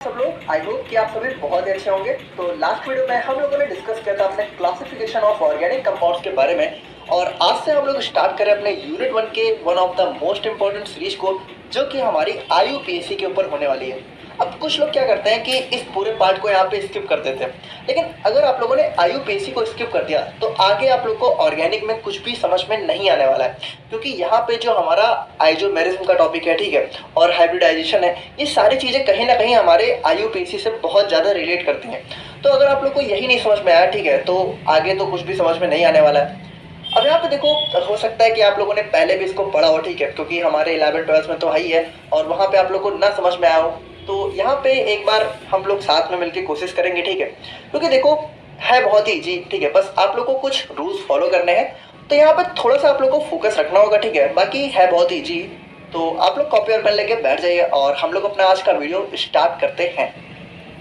सब लोग I hope कि आप सभी बहुत अच्छे होंगे। तो लास्ट वीडियो में हम लोगों ने डिस्कस किया था अपने क्लासिफिकेशन ऑफ ऑर्गेनिक कंपाउंड्स के बारे में, और आज से हम लोग स्टार्ट करें अपने यूनिट 1 के one of the most important series को, जो कि हमारी आईयूपीएससी के ऊपर होने वाली है। अब कुछ लोग क्या करते हैं कि इस पूरे पार्ट को यहाँ पे स्किप कर देते हैं, लेकिन अगर आप लोगों ने आईयूपीएससी को स्किप कर दिया तो आगे आप लोग को ऑर्गेनिक में कुछ भी समझ में नहीं आने वाला है, क्योंकि यहाँ पे जो हमारा आइसोमेरिज्म का टॉपिक है, ठीक है, और हाइब्रिडाइजेशन है, ये सारी चीज़ें कहीं ना कहीं हमारे आईयूपीएससी से बहुत ज़्यादा रिलेट करती हैं। तो अगर आप लोग को यही नहीं समझ में आया, ठीक है, तो आगे तो कुछ भी समझ में नहीं आने वाला है। अब यहाँ पे देखो, हो सकता है कि आप लोगों ने पहले भी इसको पढ़ा हो, ठीक है, क्योंकि हमारे 11th-12th में तो है ही है, और वहाँ पे आप लोग को ना समझ में आया हो, तो यहाँ पे एक बार हम लोग साथ में मिलकर कोशिश करेंगे, ठीक है, क्योंकि देखो है बहुत ही इजी, ठीक है, बस आप लोग को कुछ रूल्स फॉलो करने हैं। तो यहाँ पे थोड़ा सा आप लोग को फोकस रखना होगा, ठीक है, बाकी है बहुत ही इजी। तो आप लोग कॉपी और पेन लेके बैठ जाइए और हम लोग अपना आज का वीडियो स्टार्ट करते हैं।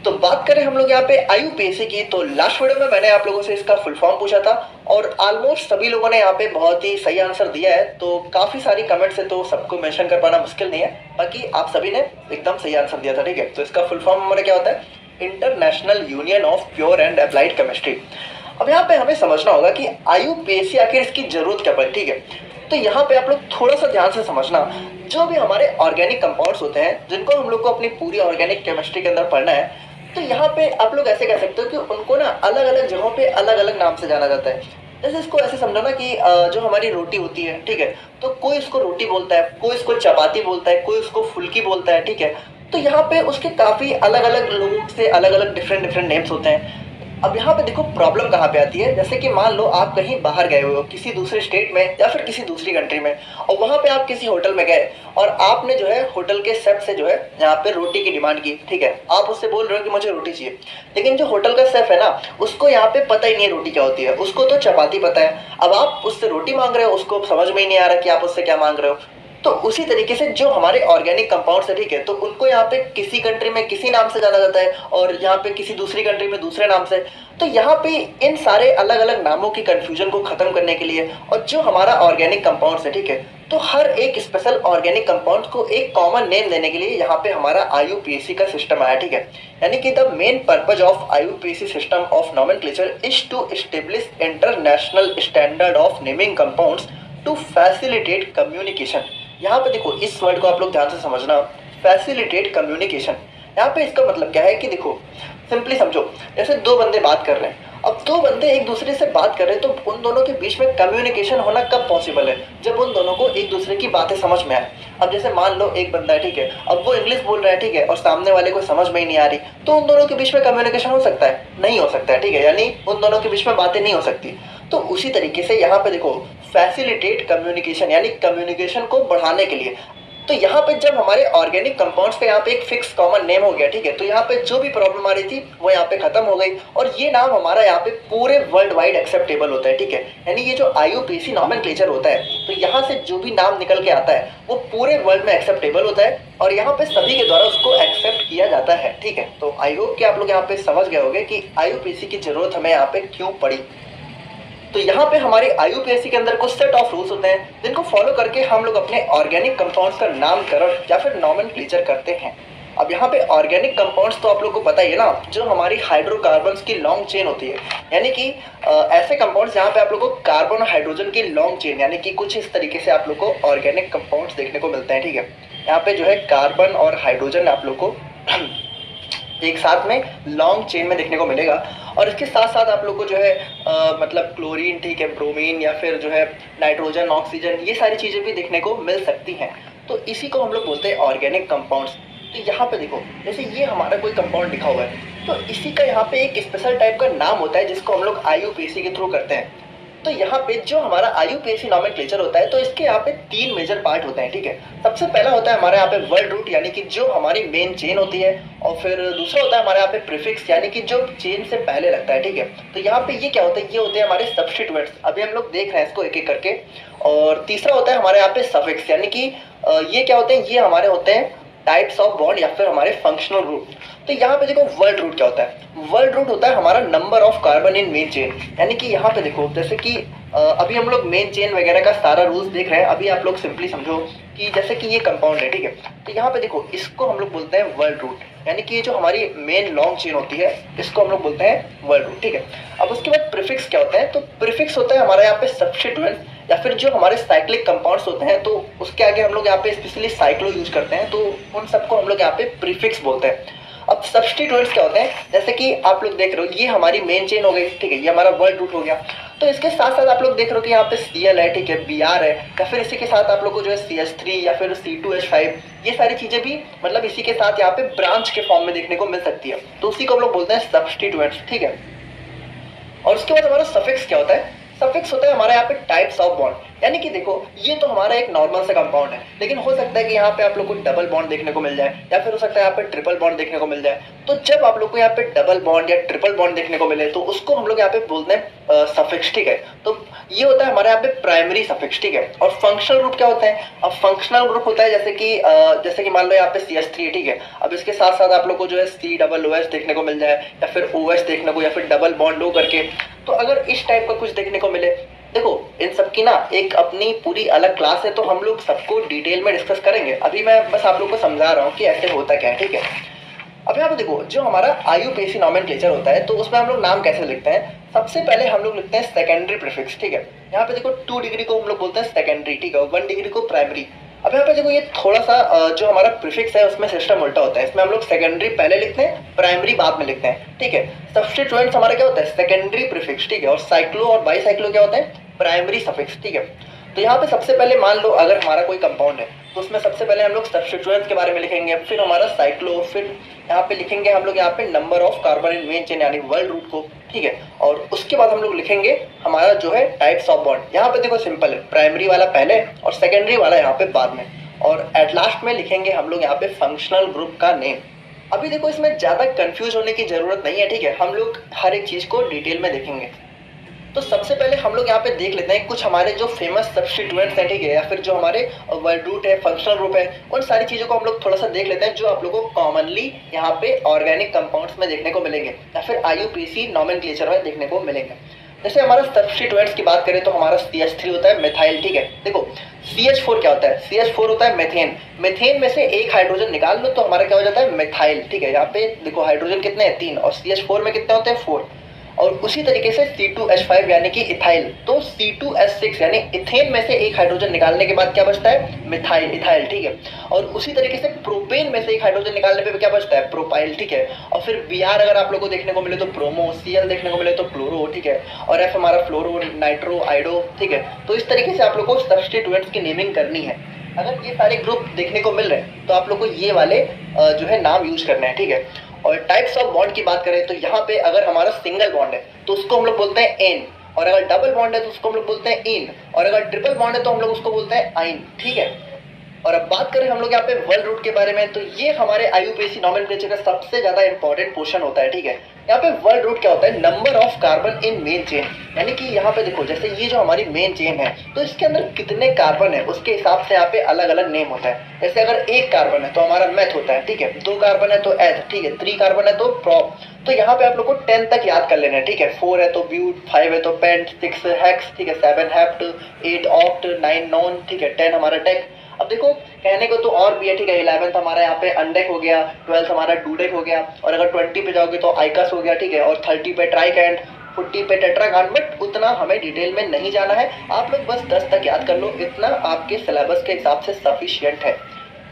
तो बात करें हम लोग यहाँ पे आईयूपीएससी की, तो लास्ट वीडियो में मैंने आप लोगों से इसका फुल फॉर्म पूछा था और ऑलमोस्ट सभी लोगों ने यहाँ पे बहुत ही सही आंसर दिया है। तो काफ़ी सारी कमेंट्स है, तो सबको मेंशन कर पाना मुश्किल नहीं है, बाकी आप सभी ने एकदम सही आंसर दिया था, ठीक है। तो इसका फुल फॉर्म हमारा क्या होता है? International union of pure and applied chemistry. अब यहाँ पे हमें समझना होगा कि आईयूपीएससी आखिर इसकी जरूरत क्या पड़ी, ठीक है। तो यहाँ पे आप लोग थोड़ा सा ध्यान से समझना, जो भी हमारे ऑर्गेनिक कंपाउंड्स होते हैं जिनको हम लोग को अपनी पूरी ऑर्गेनिक केमिस्ट्री के अंदर पढ़ना है, तो यहाँ पे आप लोग ऐसे कह सकते हो कि उनको ना अलग अलग जगहों पे अलग अलग नाम से जाना जाता है। जैसे इसको ऐसे समझो ना कि जो हमारी रोटी होती है, ठीक है, तो कोई इसको रोटी बोलता है, कोई इसको चपाती बोलता है, कोई इसको फुल्की बोलता है, ठीक है। तो यहाँ पे उसके काफ़ी अलग अलग लोगों से अलग अलग डिफरेंट नेम्स होते हैं। अब यहाँ पे देखो प्रॉब्लम कहाँ पे आती है, जैसे कि मान लो आप कहीं बाहर गए हुए हो, किसी दूसरे स्टेट में या फिर किसी दूसरी कंट्री में, और वहाँ पे आप किसी होटल में गए और आपने जो है होटल के शेफ से जो है यहाँ पे रोटी की डिमांड की, ठीक है, आप उससे बोल रहे हो कि मुझे रोटी चाहिए, लेकिन जो होटल का शेफ है ना, उसको यहाँ पे पता ही नहीं है रोटी क्या होती है, उसको तो चपाती पता है। अब आप उससे रोटी मांग रहे हो, उसको समझ में ही नहीं आ रहा कि आप उससे क्या मांग रहे हो। तो उसी तरीके से जो हमारे ऑर्गेनिक कंपाउंड्स है, ठीक है, तो उनको यहाँ पे किसी कंट्री में किसी नाम से जाना जाता है और यहाँ पे किसी दूसरी कंट्री में दूसरे नाम से। तो यहाँ पे इन सारे अलग अलग नामों की कंफ्यूजन को खत्म करने के लिए, और जो हमारा ऑर्गेनिक कंपाउंड्स है, ठीक है, तो हर एक स्पेशल ऑर्गेनिक कंपाउंड को एक कॉमन नेम देने के लिए यहाँ पे हमारा आईयूपीएससी का सिस्टम आया, ठीक है। यानी कि the main purpose of IUPAC system of nomenclature is to establish international standard of naming compounds to facilitate communication. यहाँ पे देखो इस वर्ड को आप लोग ध्यान से समझना, फैसिलिटेट कम्युनिकेशन। यहाँ पे इसका मतलब क्या है कि देखो सिंपली समझो, जैसे दो बंदे बात कर रहे हैं, अब दो बंदे एक दूसरे से बात कर रहे हैं, तो उन दोनों के बीच में कम्युनिकेशन होना कब पॉसिबल है? जब उन दोनों को एक दूसरे की बातें समझ में आए। अब जैसे मान लो एक बंदा है, ठीक है, अब वो इंग्लिश बोल रहा है, ठीक है, और सामने वाले को समझ में ही नहीं आ रही, तो उन दोनों के बीच में कम्युनिकेशन हो सकता है? नहीं हो सकता है, ठीक है, यानी उन दोनों के बीच में बातें नहीं हो सकती। तो उसी तरीके से यहाँ पे देखो फैसिलिटेट कम्युनिकेशन, यानी कम्युनिकेशन को बढ़ाने के लिए। तो यहाँ पे जब हमारे ऑर्गेनिक कंपाउंड्स का यहाँ पे एक फिक्स कॉमन नेम हो गया, ठीक है, तो यहाँ पे जो भी प्रॉब्लम आ रही थी वो यहाँ पे खत्म हो गई, और ये नाम हमारा यहाँ पे पूरे वर्ल्ड वाइड एक्सेप्टेबल होता है, ठीक है। यानी ये जो आईयूपीएससी नॉमेनक्लेचर होता है, तो यहाँ से जो भी नाम निकल के आता है वो पूरे वर्ल्ड में एक्सेप्टेबल होता है, और यहाँ पे सभी के द्वारा उसको एक्सेप्ट किया जाता है, ठीक है। तो आई होप कि आप लोग यहाँ पे समझ गए होंगे कि आईयूपीएससी की जरूरत हमें यहाँ पे क्यों पड़ी। तो यहाँ पे हमारे आईयूपीएससी के अंदर कुछ सेट ऑफ रूल्स होते हैं जिनको फॉलो करके हम लोग अपने ऑर्गेनिक कंपाउंड्स का नामकरण या फिर नॉमेनक्लेचर करते हैं। अब यहाँ पे ऑर्गेनिक कंपाउंड्स तो आप लोग को पता ही है ना, जो हमारी हाइड्रोकार्बन्स की लॉन्ग चेन होती है, यानी कि ऐसे कंपाउंड्स जहाँ पे आप लोग को कार्बन और हाइड्रोजन की लॉन्ग चेन, यानी कि कुछ इस तरीके से आप लोग को ऑर्गेनिक कंपाउंड्स देखने को मिलते हैं, ठीक है। यहाँ पे जो है कार्बन और हाइड्रोजन आप लोग को एक साथ में लॉन्ग चेन में देखने को मिलेगा, और इसके साथ साथ आप लोग को जो है मतलब क्लोरीन, ठीक है, ब्रोमीन, या फिर जो है नाइट्रोजन, ऑक्सीजन, ये सारी चीज़ें भी देखने को मिल सकती हैं। तो इसी को हम लोग बोलते हैं ऑर्गेनिक कंपाउंड्स। तो यहाँ पे देखो जैसे ये हमारा कोई कंपाउंड लिखा हुआ है, तो इसी का यहाँ पे एक स्पेशल टाइप का नाम होता है जिसको हम लोग आईयूपीएससी के थ्रू करते हैं। तो यहाँ पे जो हमारा आईयूपीएससी नॉमेनक्लेचर होता है, तो इसके यहाँ पे 3 मेजर पार्ट होते हैं, ठीक है। सबसे पहला होता है हमारे यहाँ पे वर्ड रूट, यानी कि जो हमारी मेन चेन होती है, और फिर दूसरा होता है हमारे यहाँ पे प्रीफिक्स, यानी कि जो चेन से पहले लगता है, ठीक है। तो यहाँ पे ये क्या होता है? ये होते हैं हमारे सब्स्टिट्यूएंट्स, अभी हम लोग देख रहे हैं इसको एक एक करके। और तीसरा होता है हमारे यहाँ पे सफिक्स, यानी कि ये क्या होते हैं? ये हमारे होते हैं टाइप्स ऑफ बॉन्ड या फिर हमारे फंक्शनल रूट। तो यहाँ पे देखो वर्ड रूट क्या होता है? वर्ड रूट होता है हमारा number of carbon in main chain, यानी कि यहाँ पे देखो जैसे कि अभी हम लोग मेन चेन वगैरह का सारा रूल्स देख रहे हैं। अभी आप लोग सिंपली समझो कि जैसे कि ये कंपाउंड है, ठीक है, तो यहाँ पे देखो इसको हम लोग बोलते हैं वर्ड रूट, यानी कि ये जो हमारी मेन लॉन्ग चेन होती है इसको हम लोग बोलते हैं वर्ड रूट, ठीक है। अब उसके बाद प्रीफिक्स क्या होता है, तो प्रीफिक्स होता है हमारा यहाँ पे सब्स्टिट्यूएंट या फिर जो हमारे साइक्लिक कंपाउंड्स होते हैं, तो उसके आगे हम लोग यहाँ पे स्पेशली साइक्लो यूज करते हैं, तो उन सबको हम लोग यहाँ पे प्रीफिक्स बोलते हैं। अब सब्स्टिट्यूएंट्स क्या होते हैं, जैसे कि आप लोग देख रहे हो ये हमारी मेन चेन हो गई, ठीक है, ये हमारा वर्ड रूट हो गया, तो इसके साथ साथ आप लोग देख रहे हो कि यहाँ पे Cl है, ठीक है, Br है, या फिर इसी के साथ आप लोग को जो है CH3 या फिर C2H5, ये सारी चीजें भी मतलब इसी के साथ यहाँ पे ब्रांच के फॉर्म में देखने को मिल सकती है, तो उसी को हम लोग बोलते हैं सब्स्टिट्यूएंट्स, ठीक है। और उसके बाद हमारा सफिक्स क्या होता है, सफिक्स होता है हमारा यहाँ पे टाइप्स ऑफ बॉन्ड, यानी कि देखो ये तो हमारा एक नॉर्मल सा कंपाउंड है, लेकिन हो सकता है कि यहाँ पे आप लोग को डबल बॉन्ड देखने को मिल जाए या फिर हो सकता है यहाँ पे ट्रिपल बॉन्ड देखने को मिल जाए। तो जब आप लोग को यहाँ पे डबल बॉन्ड या ट्रिपल बॉन्ड देखने को मिले तो उसको हम लोग यहाँ पे बोलते हैं सफिक्स, ठीक है। तो ये होता है हमारे यहाँ पे प्राइमरी सफिक्स, ठीक है। और फंक्शनल ग्रुप क्या होता है, अब फंक्शनल ग्रुप होता है जैसे कि मान लो यहाँ पे CH3, ठीक है, अब इसके साथ साथ आप लोग को जो है COOH देखने को मिल जाए या फिर OH देखने को या फिर डबल बॉन्ड हो करके, तो अगर इस टाइप का कुछ देखने को मिले, देखो इन सब की ना एक अपनी पूरी अलग क्लास है, तो हम लोग सबको डिटेल में डिस्कस करेंगे। अभी मैं बस आप लोग को समझा रहा हूँ कि ऐसे होता क्या है, ठीक है। अब यहाँ पे देखो जो हमारा IUPAC नॉमेनक्लेचर होता है, तो उसमें हम लोग नाम कैसे लिखते हैं, सबसे पहले हम लोग लिखते हैं सेकेंडरी प्रीफिक्स, ठीक है। यहाँ पे देखो 2 डिग्री को हम लोग बोलते हैं सेकेंडरी, ठीक है, 1 डिग्री को प्राइमरी। अब यहाँ पे देखो ये थोड़ा सा जो हमारा प्रीफिक्स है उसमें सिस्टम उल्टा होता है, इसमें हम लोग सेकेंडरी पहले लिखते हैं, प्राइमरी बाद में लिखते हैं, ठीक है। सब्स्टिट्यूएंट्स हमारा क्या होता है, सेकेंडरी प्रीफिक्स, ठीक है, और साइक्लो और बाईसाइक्लो क्या होते हैं, प्राइमरी सफिक्स, ठीक है। तो यहाँ पे सबसे पहले मान लो अगर हमारा कोई कंपाउंड है तो उसमें सबसे पहले हम लोग सब्स्टिट्यूएंट्स के बारे में लिखेंगे, फिर हमारा साइक्लो, फिर यहाँ पे लिखेंगे हम लोग यहाँ पे number of carbon in main chain यानी वर्ड रूट को, ठीक है। और उसके बाद हम लोग लिखेंगे हमारा जो है टाइप्स ऑफ बॉन्ड। यहाँ पे देखो सिंपल है, प्राइमरी वाला पहले और सेकेंडरी वाला यहाँ पे बाद में, और एट लास्ट में लिखेंगे हम लोग यहाँ पे फंक्शनल ग्रुप का नेम। अभी देखो इसमें ज्यादा कंफ्यूज होने की जरूरत नहीं है, ठीक है, हम लोग हर एक चीज को डिटेल में देखेंगे। तो सबसे पहले हम लोग यहाँ पे देख लेते हैं कुछ हमारे जो फेमस सब्स्टिट्यूएंट्स हैं, ठीक है, या फिर जो हमारे वर्ड रूट है, फंक्शनल ग्रुप है, उन सारी चीज़ों को हम लोग थोड़ा सा देख लेते हैं जो आप लोगों को कॉमनली यहाँ पे ऑर्गेनिक कंपाउंड्स में देखने को मिलेंगे या फिर IUPAC नॉमेनक्लेचर में देखने को मिलेंगे। जैसे हमारा सब्स्टिट्यूएंट्स की बात करें तो हमारा CH3 होता है मिथाइल, ठीक है। देखो CH4 क्या होता है, CH4 होता है मेथेन, मेथेन में से एक हाइड्रोजन निकाल लो तो हमारा क्या हो जाता है मिथाइल, ठीक है। यहाँ पे देखो हाइड्रोजन कितने हैं, 3, और CH4 में कितने होते हैं, 4। और उसी तरीके से C2H5 यानी कि इथाइल, तो C2H6 यानी इथेन में से एक हाइड्रोजन निकालने के बाद क्या बचता है, मिथाइल, इथाइल, ठीक है। और उसी तरीके से प्रोपेन में से एक हाइड्रोजन निकालने पे क्या बचता है, प्रोपाइल, ठीक है। और फिर Br अगर आप लोगों को देखने को मिले तो ब्रोमो, Cl देखने को मिले तो क्लोरो, ठीक है, और F हमारा फ्लोरो, नाइट्रो, आइडो, ठीक है। तो इस तरीके से आप लोग को सब्स्टिट्यूएंट्स की नेमिंग करनी है। अगर ये सारे ग्रुप देखने को मिल रहे हैं तो आप लोग को ये वाले जो है नाम यूज करने हैं, ठीक है। और टाइप्स ऑफ बॉन्ड की बात करें तो यहाँ पे अगर हमारा सिंगल बॉन्ड है तो उसको हम लोग बोलते हैं एन, और अगर डबल बॉन्ड है तो उसको हम लोग बोलते हैं इन, और अगर ट्रिपल बॉन्ड है तो हम लोग उसको बोलते हैं आइन, ठीक है। और अब बात करें हम लोग यहाँ पे वर्ड रूट के बारे में, तो ये हमारे IUPAC नॉमेनक्लेचर का सबसे ज्यादा इंपॉर्टेंट पोर्शन होता है, ठीक है। यहाँ पे वर्ड रूट क्या होता है, number of carbon in main chain, यानी कि यहाँ पे देखो जैसे ये जो हमारी मेन चेन है तो इसके अंदर कितने कार्बन है उसके हिसाब से यहाँ पे अलग अलग नेम होता है। जैसे अगर 1 कार्बन है तो हमारा मेथ होता है, ठीक है, 2 कार्बन है तो एथ, ठीक है, 3 कार्बन है तो प्रोप। तो यहाँ पे आप लोग को 10 तक याद कर लेना है, ठीक है। 4 है तो ब्यूट, 5 है तो पेंट, 6 हेक्स, ठीक है, 7 हेप्ट, 8 ऑक्ट, 9 नॉन, ठीक है, 10 हमारा टेक। अब देखो कहने को तो और भी है, ठीक है, 11th हमारा यहाँ पे अनडेक हो गया, 12th हमारा डूडेक हो गया, और अगर 20 पे जाओगे तो आइकस हो गया, ठीक है, और 30 पे ट्राइकैंड, 40 पे टेट्रागान, बट उतना हमें डिटेल में नहीं जाना है। आप लोग बस 10 तक याद कर लो, इतना आपके सिलेबस के हिसाब से सफिशिएंट है।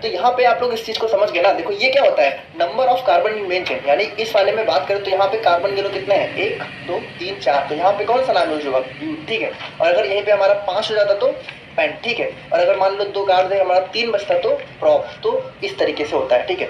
तो यहाँ पे आप लोग इस चीज को समझ गए ना। देखो ये क्या होता है, number of carbon in main chain, यानी इस वाले में बात करें तो यहाँ पे कार्बन गिनो कितने हैं, 1 2 3 4, तो यहाँ पे कौन सा नाम यूज होगा, ठीक है। और अगर यहीं पे हमारा 5 हो जाता तो पेंट, ठीक है, और अगर मान लो 2 काट दे हमारा 3 बचता तो प्रॉप। तो इस तरीके से होता है, ठीक है।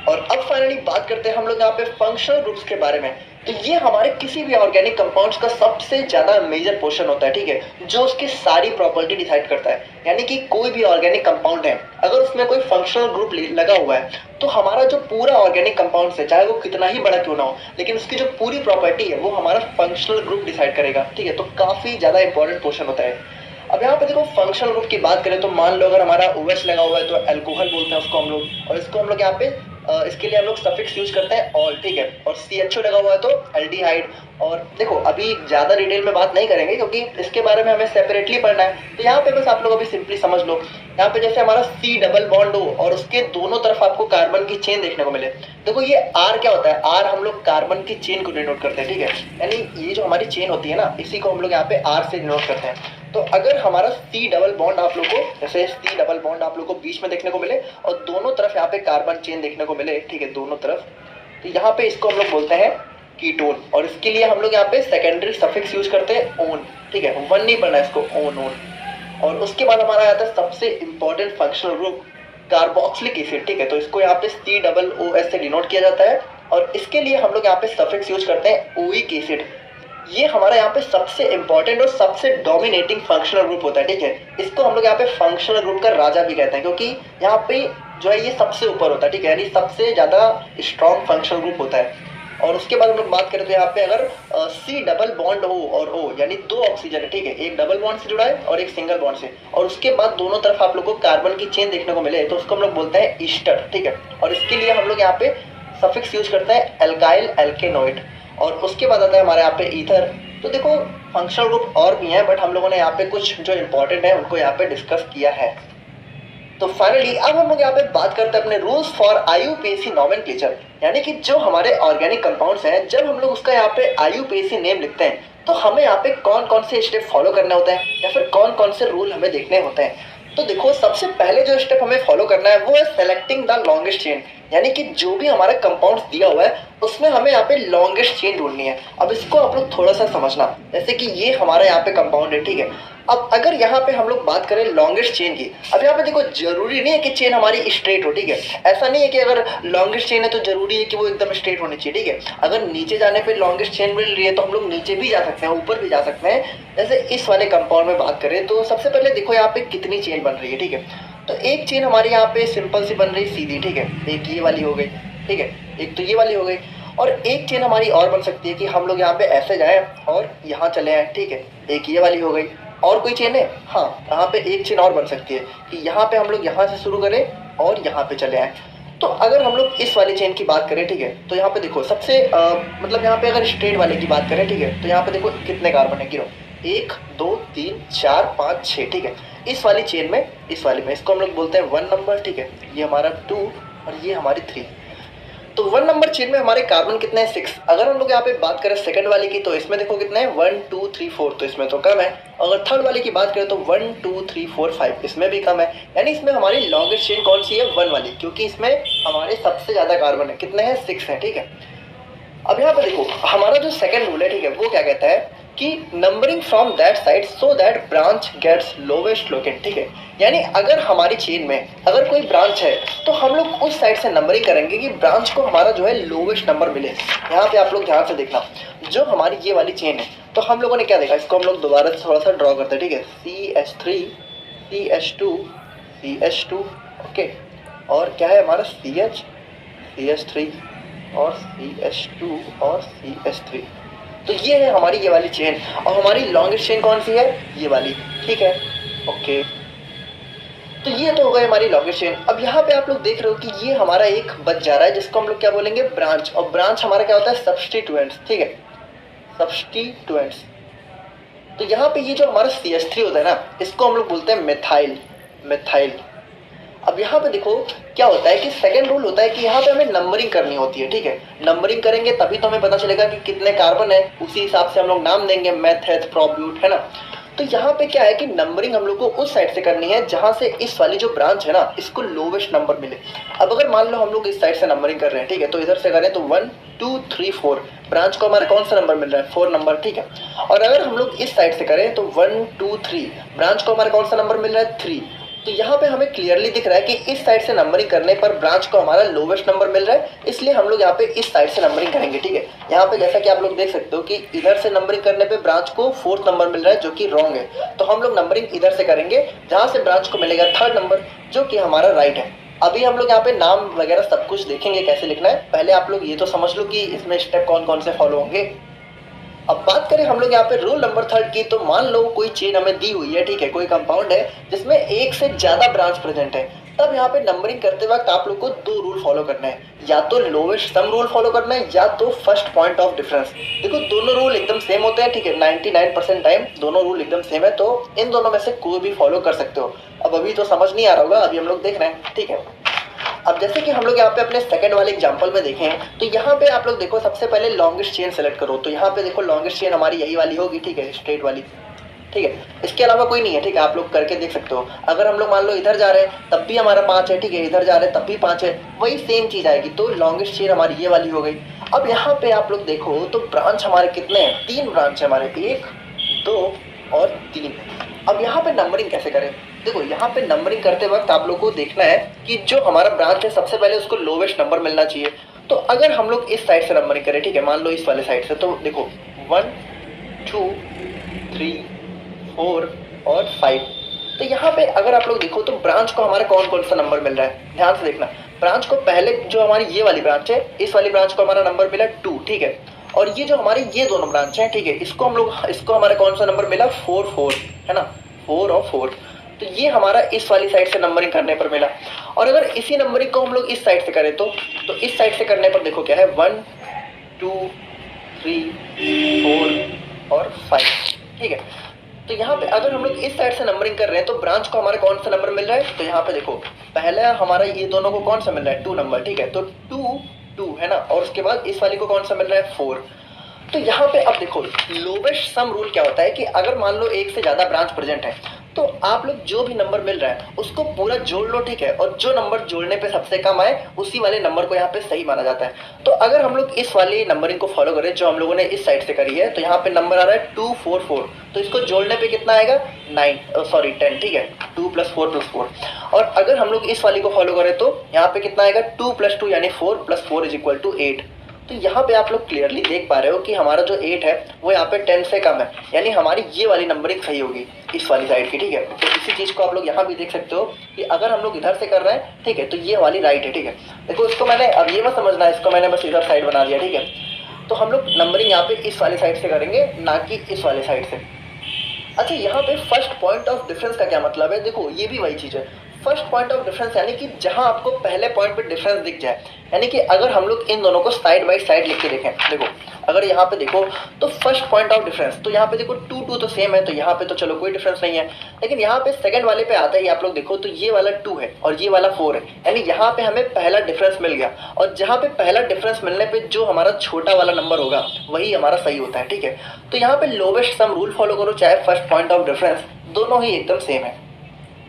और अब फाइनली बात करते हैं हम लोग यहाँ पे फंक्शनल ग्रुप्स के बारे में। तो ये हमारे किसी भी ऑर्गेनिक कंपाउंड्स का सबसे ज्यादा मेजर पोर्शन होता है, ठीक है, जो उसकी सारी प्रॉपर्टी डिसाइड करता है। यानी कि कोई भी ऑर्गेनिक कंपाउंड है अगर उसमें कोई फंक्शनल ग्रुप लगा हुआ है तो हमारा जो पूरा ऑर्गेनिक कंपाउंड है चाहे वो कितना ही बड़ा क्यों ना हो, लेकिन उसकी जो पूरी प्रॉपर्टी है वो हमारा फंक्शनल ग्रुप डिसाइड करेगा, ठीक है। तो काफी ज्यादा इंपॉर्टेंट पोर्शन होता है। अब यहाँ पे देखो फंक्शनल ग्रुप की बात करें तो मान लो अगर हमारा OH लगा हुआ है तो अल्कोहल बोलते हैं उसको हम लोग, और इसको हम लोग यहाँ पे इसके लिए हम लोग सफिक्स यूज करते हैं ऑल, ठीक है। और CHO लगा हुआ है तो एल्डिहाइड। और देखो अभी ज़्यादा डिटेल में बात नहीं करेंगे क्योंकि इसके बारे में हमें सेपरेटली पढ़ना है। तो यहाँ पे बस आप लोग अभी सिंपली समझ लो, यहाँ पे जैसे हमारा C डबल बॉन्ड हो और उसके दोनों तरफ आपको कार्बन की चेन देखने को मिले। देखो ये R क्या होता है, R हम लोग कार्बन की चेन को डिनोट करते हैं, ठीक है। यानी ये जो हमारी चेन होती है ना, इसी को हम लोग यहाँ पे R से डिनोट करते हैं। तो अगर हमारा C डबल बॉन्ड आप लोग को, जैसे C डबल बॉन्ड आप लोग को बीच में देखने को मिले और दोनों तरफ यहाँ पे कार्बन चेन देखने को मिले, ठीक है, दोनों तरफ, तो यहाँ पे इसको हम लोग बोलते हैं कीटोन। और इसके लिए हम लोग यहाँ पे सेकेंडरी सफिक्स यूज करते हैं ओन, ठीक है, वन नहीं पढ़ना इसको, ओन ओन। और उसके बाद हमारा आता है सबसे important functional group carboxylic acid, ठीक है। तो इसको यहाँ पे COOS से डिनोट किया जाता है। और इसके लिए हम लोग यहाँ पे सफिक्स यूज करते हैं ओइक एसिड। ये हमारा यहाँ पे सबसे इंपॉर्टेंट और सबसे डोमिनेटिंग फंक्शनल ग्रुप होता है, ठीक है। इसको हम लोग यहाँ पे फंक्शनल ग्रुप का राजा भी कहते हैं क्योंकि यहाँ पे जो है ये सबसे ऊपर होता है, ठीक है, यानी सबसे ज़्यादा स्ट्रॉन्ग फंक्शनल ग्रुप होता है। और उसके बाद हम लोग बात करें तो यहाँ पे अगर C डबल बॉन्ड हो और O, यानी दो ऑक्सीजन है, ठीक है, एक डबल बॉन्ड से जुड़ा है और एक सिंगल बॉन्ड से, और उसके बाद दोनों तरफ आप लोग को कार्बन की चेन देखने को मिले, तो उसको हम लोग बोलते हैं ईस्टर, ठीक है। और इसके लिए हम लोग यहाँ पे सफिक्स यूज करते हैं एल्काइल एल्केनोइड। और उसके बाद आता है हमारे यहाँ पे ईथर। तो देखो फंक्शनल ग्रुप और भी हैं, बट हम लोगों ने यहाँ पे कुछ जो इंपॉर्टेंट है उनको यहाँ पे डिस्कस किया है। तो फाइनली अब हम लोग यहाँ पे बात करते हैं अपने रूल्स फॉर IUPAC नोमेनक्लेचर, यानी कि जो हमारे ऑर्गेनिक कंपाउंड्स हैं, जब हम लोग उसका यहाँ पे IUPAC नेम लिखते हैं तो हमें यहाँ पे कौन कौन से स्टेप फॉलो करने होते हैं या फिर कौन कौन से रूल हमें देखने होते हैं। तो देखो सबसे पहले जो स्टेप हमें फॉलो करना है वो है सेलेक्टिंग द लॉन्गेस्ट चेन, यानी कि जो भी हमारा कंपाउंड्स दिया हुआ है उसमें हमें यहाँ पे लॉन्गेस्ट चेन ढूंढनी है। अब इसको आप लोग थोड़ा सा समझना, जैसे कि ये हमारा यहाँ पे कंपाउंड है, ठीक है। अब अगर यहाँ पे हम लोग बात करें लॉन्गेस्ट चेन की, अब यहाँ पे देखो जरूरी नहीं है कि चेन हमारी स्ट्रेट हो, ठीक है। ऐसा नहीं है कि अगर लॉन्गेस्ट चेन है तो जरूरी है कि वो एकदम स्ट्रेट होनी चाहिए, ठीक है। अगर नीचे जाने पे लॉन्गेस्ट चेन मिल रही है तो हम लोग नीचे भी जा सकते हैं, ऊपर भी जा सकते हैं। जैसे इस वाले कंपाउंड में बात करें तो सबसे पहले देखो यहाँ पे कितनी चेन बन रही है, ठीक है। तो एक चेन हमारी यहाँ पे सिंपल सी बन रही सीधी, ठीक है, एक ये वाली हो गई, ठीक है, एक तो ये वाली हो गई। और एक चेन हमारी और बन सकती है कि हम लोग यहाँ पे ऐसे जाएं और यहाँ चले आए, ठीक है, एक ये वाली हो गई। और कोई चेन है, हाँ, यहाँ पे एक चेन और बन सकती है कि यहाँ पे हम लोग यहाँ से शुरू करें और यहाँ पे चले आए। तो अगर हम लोग इस वाली चेन की बात करें, ठीक है, तो यहाँ पे देखो सबसे मतलब यहाँ पे अगर स्ट्रेट वाले की बात करें, ठीक है, तो यहाँ पे देखो कितने कार्बन है, गिरो, 1 2 3 4 5 6, ठीक है। इस वाली चेन में, इस वाली में, इसको हम लोग बोलते हैं 1 नंबर, ठीक है, ये हमारा 2 और ये हमारी 3। तो 1 नंबर चेन में हमारे कार्बन कितने हैं, 6। अगर हम लोग यहाँ पे बात करें सेकंड वाले की तो इसमें देखो कितने हैं, 1 2 3 4, तो इसमें तो कम है। अगर थर्ड वाले की बात करें तो 1 2 3 4 5, इसमें भी कम है। यानी इसमें हमारी लॉन्गेस्ट चेन कौन सी है, 1 वाली, क्योंकि इसमें हमारे सबसे ज़्यादा कार्बन है, कितने हैं, 6 हैं, ठीक है। अब यहाँ पे देखो हमारा जो सेकंड रूल है, ठीक है, वो क्या कहता है कि numbering from that side so that branch gets lowest locant, ठीक है। यानी अगर हमारी चेन में अगर कोई ब्रांच है तो हम लोग उस साइड से नंबरिंग करेंगे कि ब्रांच को हमारा जो है लोवेस्ट नंबर मिले। यहाँ पे आप लोग ध्यान से देखना, जो हमारी ये वाली चेन है तो हम लोगों ने क्या देखा, इसको हम लोग दोबारा से थोड़ा सा ड्रॉ करते हैं, ठीक है, CH3 CH2 CH2, ओके, और क्या है हमारा CH CH3 और CH2 और CH3। तो ये है हमारी ये वाली चेन, और हमारी लॉन्गेस्ट चेन कौन सी है, ये वाली, ठीक है, ओके। तो ये तो हो गई हमारी लॉन्गेस्ट चेन। अब यहाँ पे आप लोग देख रहे हो कि ये हमारा एक बच जा रहा है जिसको हम लोग क्या बोलेंगे, ब्रांच। और ब्रांच हमारा क्या होता है, सब्स्टिट्यूएंट्स, ठीक है, सब्स्टिट्यूएंट्स। तो यहाँ पे ये जो हमारा CH3 होता है ना, इसको हम लोग बोलते हैं मिथाइल, मिथाइल। अब यहाँ पे देखो क्या होता है कि सेकंड रूल होता है कि यहाँ पे हमें नंबरिंग करनी होती है, ठीक है। नंबरिंग करेंगे तभी तो हमें पता चलेगा कि कितने कार्बन है, उसी हिसाब से हम लोग नाम देंगे, मेथेथ, प्रोब्यूट, है ना। तो यहाँ पे क्या है कि नंबरिंग हम लोग को उस साइड से करनी है जहाँ से इस वाली जो ब्रांच है ना, इसको लोवेस्ट नंबर मिले। अब अगर मान लो हम लोग इस साइड से नंबरिंग कर रहे हैं, ठीक है, तो इधर से करें तो 1 2 3 4, ब्रांच को हमारा कौन सा नंबर मिल रहा है, 4 नंबर, ठीक है। और अगर हम लोग इस साइड से करें तो 1 2 3, ब्रांच को हमारा कौन सा नंबर मिल रहा है, 3। तो यहाँ पे हमें क्लियरली दिख रहा है कि इस साइड से नंबरिंग करने पर ब्रांच को हमारा लोवेस्ट नंबर मिल रहा है, इसलिए हम लोग यहाँ पे इस साइड से नंबरिंग करेंगे, ठीक है। यहाँ पे जैसा कि आप लोग देख सकते हो कि इधर से नंबरिंग करने पे ब्रांच को 4th नंबर मिल रहा है, जो कि रॉन्ग है। तो हम लोग नंबरिंग इधर से करेंगे जहाँ से ब्रांच को मिलेगा 3rd नंबर, जो कि हमारा राइट है। अभी हम लोग यहाँ पे नाम वगैरह सब कुछ देखेंगे कैसे लिखना है, पहले आप लोग ये तो समझ लो कि इसमें स्टेप कौन कौन से फॉलो होंगे। अब बात करें हम लोग यहाँ पे रूल नंबर 3 की, तो मान लो कोई चेन हमें दी हुई है, ठीक है, कोई कंपाउंड है जिसमें एक से ज़्यादा ब्रांच प्रेजेंट है। तब यहाँ पे नंबरिंग करते वक्त आप लोग को दो रूल फॉलो करना है, या तो लोवेस्ट सम रूल फॉलो करना है या तो फर्स्ट पॉइंट ऑफ डिफरेंस। देखो दोनों रूल एकदम सेम होते हैं, ठीक है, 99% टाइम दोनों रूल एकदम सेम है, तो इन दोनों में से कोई भी फॉलो कर सकते हो। अब अभी तो समझ नहीं आ रहा होगा, अभी हम लोग देख रहे हैं, ठीक है। अब जैसे कि हम लोग यहाँ पे अपने सेकंड वाले एग्जांपल में देखें, तो यहाँ पे आप लोग देखो सबसे पहले लॉन्गेस्ट चेन सेलेक्ट करो, तो यहाँ पे देखो लॉन्गेस्ट चेन हमारी यही वाली होगी, ठीक है, स्ट्रेट वाली, ठीक है, इसके अलावा कोई नहीं है, ठीक है, आप लोग करके देख सकते हो। अगर हम लोग मान लो इधर जा रहे हैं तब भी हमारा 5 है, ठीक है, इधर जा रहे हैं तब भी 5 है, वही सेम चीज़ आएगी, तो लॉन्गेस्ट चेन हमारी ये वाली हो गई। अब यहाँ पे आप लोग देखो तो ब्रांच हमारे कितने हैं, 3 ब्रांच है हमारे, 1 2 और 3। अब यहाँ पे नंबरिंग कैसे करें, देखो यहाँ पे नंबरिंग करते वक्त आप लोग को देखना है कि जो हमारा ब्रांच है सबसे पहले उसको लोवेस्ट नंबर मिलना चाहिए। तो अगर हम लोग इस साइड से नंबरिंग करें, ठीक है, मान लो इस वाले साइड से, तो देखो 1 2 3 4 और 5। तो यहाँ पे अगर आप लोग देखो तो ब्रांच को हमारा कौन कौन सा नंबर मिल रहा है, ध्यान से देखना। ब्रांच को पहले जो हमारी ये वाली ब्रांच है, इस वाली ब्रांच को हमारा नंबर मिला 2, ठीक है, और ये जो हमारी ये दोनों ब्रांच है, ठीक है, इसको हमारा कौन सा नंबर मिला 4 4, है ना, 4 और 4। तो ये हमारा इस वाली साइड से नंबरिंग करने पर मिला। और अगर इसी नंबरिंग को हम लोग इस साइड से करें तो इस साइड से करने पर देखो क्या है, 1 2 3 4 और 5, ठीक है। तो यहाँ पे अगर हम लोग इस साइड से नंबरिंग कर रहे हैं तो ब्रांच को हमारा कौन सा नंबर मिल रहा है, तो यहाँ पे देखो पहला हमारा ये दोनों को कौन सा मिल रहा है, 2 नंबर, ठीक है, तो 2 2 है ना, और उसके बाद इस वाली को कौन सा मिल रहा है 4। तो यहाँ पे अब देखो लोवेस्ट सम रूल क्या होता है कि अगर मान लो एक से ज़्यादा ब्रांच प्रेजेंट है तो आप लोग जो भी नंबर मिल रहा है उसको पूरा जोड़ लो, ठीक है, और जो नंबर जोड़ने पे सबसे कम आए उसी वाले नंबर को यहाँ पे सही माना जाता है। तो अगर हम लोग इस वाली नंबरिंग को फॉलो करें जो हम लोगों ने इस साइड से करी है, तो यहाँ पे नंबर आ रहा है 2 4 4, तो इसको जोड़ने पे कितना आएगा 10, ठीक है, 2 + 4 + 4। और अगर हम लोग इस वाली को फॉलो करें तो यहाँ पे कितना आएगा 2 + 2 यानी 4 + 4 = 8। तो यहाँ पे आप लोग क्लियरली देख पा रहे हो कि हमारा जो 8 है वो यहाँ पे 10 से कम है, यानी हमारी ये वाली नंबरिंग सही होगी इस वाली साइड की, ठीक है। तो इसी चीज़ को आप लोग यहाँ भी देख सकते हो कि अगर हम लोग इधर से कर रहे हैं, ठीक है, तो ये वाली राइट है, ठीक है। देखो इसको मैंने, अब ये मत समझना, इसको मैंने बस इधर साइड बना दिया, ठीक है। तो हम लोग नंबरिंग यहाँ पे इस वाले साइड से करेंगे, ना कि इस वाले साइड से। अच्छा, यहाँ पे फर्स्ट पॉइंट ऑफ डिफरेंस का क्या मतलब है, देखो ये भी वही चीज़ है। फर्स्ट पॉइंट ऑफ डिफरेंस यानी कि जहां आपको पहले पॉइंट पे डिफरेंस दिख जाए, यानी कि अगर हम लोग इन दोनों को साइड बाय साइड लिख के देखें, देखो अगर यहाँ पे देखो तो फर्स्ट पॉइंट ऑफ डिफरेंस, तो यहाँ पे देखो 2 2 तो सेम है, तो यहाँ पे तो चलो कोई डिफरेंस नहीं है। लेकिन यहाँ पे सेकंड वाले पे आता है, आप लोग देखो तो ये वाला 2 है और ये वाला 4 है, यानी यहाँ पे हमें पहला डिफरेंस मिल गया। और जहाँ पे पहला डिफरेंस मिलने पे जो हमारा छोटा वाला नंबर होगा वही हमारा सही होता है, ठीक है। तो यहाँ पे लोवेस्ट सम रूल फॉलो करो, चाहे फर्स्ट पॉइंट ऑफ डिफरेंस, दोनों ही एकदम सेम है।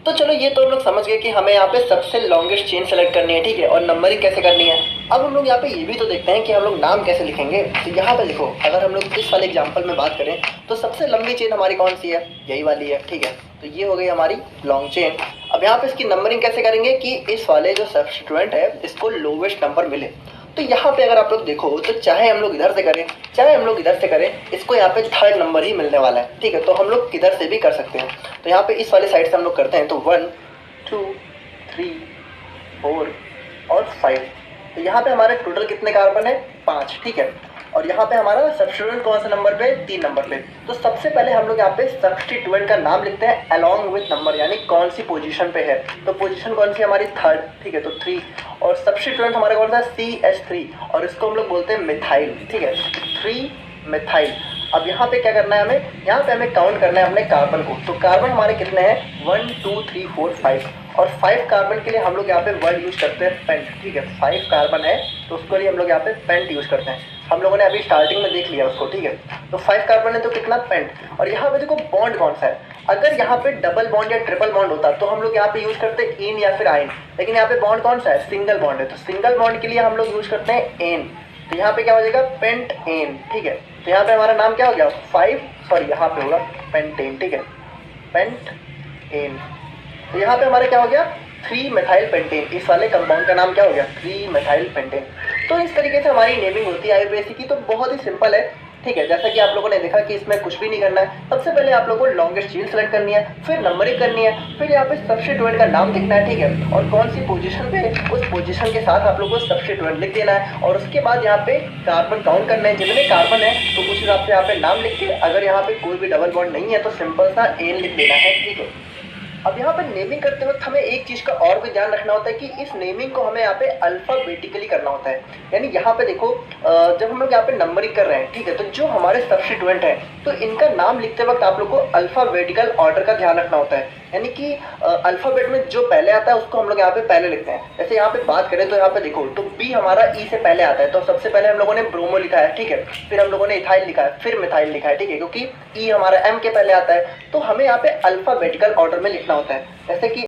तो चलो ये तो हम लोग समझ गए कि हमें यहाँ पे सबसे लॉन्गेस्ट चेन सेलेक्ट करनी है, ठीक है, और नंबरिंग कैसे करनी है। अब हम लोग यहाँ पे ये भी तो देखते हैं कि हम लोग नाम कैसे लिखेंगे। तो यहाँ पे देखो अगर हम लोग इस वाले एग्जांपल में बात करें तो सबसे लंबी चेन हमारी कौन सी है, यही वाली है, ठीक है। तो ये हो गई हमारी लॉन्ग चेन। अब यहाँ पे इसकी नंबरिंग कैसे करेंगे कि इस वाले जो सब्स्टिट्यूएंट है इसको लोवेस्ट नंबर मिले। तो यहाँ पे अगर आप लोग देखो तो चाहे हम लोग इधर से करें चाहे हम लोग इधर से करें, इसको यहाँ पे थर्ड नंबर ही मिलने वाला है, ठीक है। तो हम लोग किधर से भी कर सकते हैं। तो यहाँ पे इस वाले साइड से हम लोग करते हैं, तो 1 2 3 4 और 5। तो यहाँ पे हमारे टोटल कितने कार्बन है, 5, ठीक है। और यहाँ पे हमारा सब्स्टिट्यूएंट कौन सा नंबर पे, 3 नंबर पे। तो सबसे पहले हम लोग यहाँ पे सब्स्टिट्यूएंट का नाम लिखते हैं अलॉन्ग विथ नंबर, यानी कौन सी पोजीशन पे है। तो पोजीशन कौन सी हमारी, थर्ड, ठीक है, तो 3। और सब्स्टिट्यूएंट हमारा कौन सा, CH3, और इसको हम लोग बोलते हैं मिथाइल, ठीक है, 3 मिथाइल। अब यहाँ पे क्या करना है हमें, यहाँ पे हमें काउंट करना है अपने कार्बन को। तो कार्बन हमारे कितने हैं, 1 2 3 4 5। और 5 कार्बन के लिए हम लोग यहाँ पे वर्ड यूज करते हैं पेंट, ठीक है। 5 कार्बन है तो उसके लिए हम लोग यहाँ पे पेंट यूज करते हैं। हम लोगों ने अभी स्टार्टिंग में देख लिया उसको, ठीक है। तो 5 कार्बन है तो कितना, पेंट। और यहाँ पे देखो बॉन्ड कौन सा है, अगर यहाँ पे डबल बॉन्ड या ट्रिपल बॉन्ड होता तो हम लोग यहाँ पे यूज करते हैं इन या फिर आइन, लेकिन यहाँ पे बॉन्ड कौन सा है, सिंगल बॉन्ड है। तो सिंगल बॉन्ड के लिए हम लोग यूज करते हैं एन। तो यहाँ पे क्या हो जाएगा, पेंट एन, ठीक है। तो यहाँ पे हमारा नाम क्या हो गया, 5, सॉरी यहाँ पे होगा पेंटेन, ठीक है, पेंट एन। तो यहाँ पे हमारा क्या हो गया, 3 मेथाइल पेंटेन। इस वाले कंपाउंड का नाम क्या हो गया, 3 मेथाइल पेंटेन। तो इस तरीके से हमारी नेमिंग होती है आईयूपीएसी की। तो बहुत ही सिंपल है, ठीक है। जैसा कि आप लोगों ने देखा कि इसमें कुछ भी नहीं करना है। सबसे पहले आप लोगों को लॉन्गेस्ट चेन सेलेक्ट करनी है, फिर नंबरिंग करनी है, फिर यहाँ पे सब्स्टिट्यूएंट का नाम लिखना है, ठीक है, और कौन सी पोजीशन पे, उस पोजीशन के साथ आप लोगों को सब्स्टिट्यूएंट लिख देना है। और उसके बाद यहाँ पे कार्बन काउंट करना है, जितने कार्बन है तो उस हिसाब से यहाँ पे नाम लिख के, अगर यहाँ पे कोई भी डबल बॉन्ड नहीं है तो सिंपल सा एन लिख देना है, ठीक है। अब यहाँ पे नेमिंग करते वक्त हमें एक चीज़ का और भी ध्यान रखना होता है कि इस नेमिंग को हमें यहाँ पे अल्फ़ाबेटिकली करना होता है। यानी यहाँ पे देखो जब हम लोग यहाँ पे नंबरिंग कर रहे हैं, ठीक है, तो जो हमारे सब्स्टिट्यूएंट हैं तो इनका नाम लिखते वक्त आप लोग को अल्फ़ाबेटिकल ऑर्डर का ध्यान रखना होता है। यानी कि अल्फ़ाबेट में जो पहले आता है उसको हम लोग यहाँ पे पहले लिखते हैं। जैसे यहाँ पे बात करें तो यहाँ पे देखो, तो बी हमारा ई से पहले आता है, तो सबसे पहले हम लोगों ने ब्रोमो लिखा है, ठीक है, फिर हम लोगों ने इथाइल लिखा है, फिर मिथाइल लिखा है, ठीक है, क्योंकि ई हमारा एम के पहले आता है। तो हमें यहाँ पे अल्फ़ाबेटिकल ऑर्डर में लिखना होता है। जैसे कि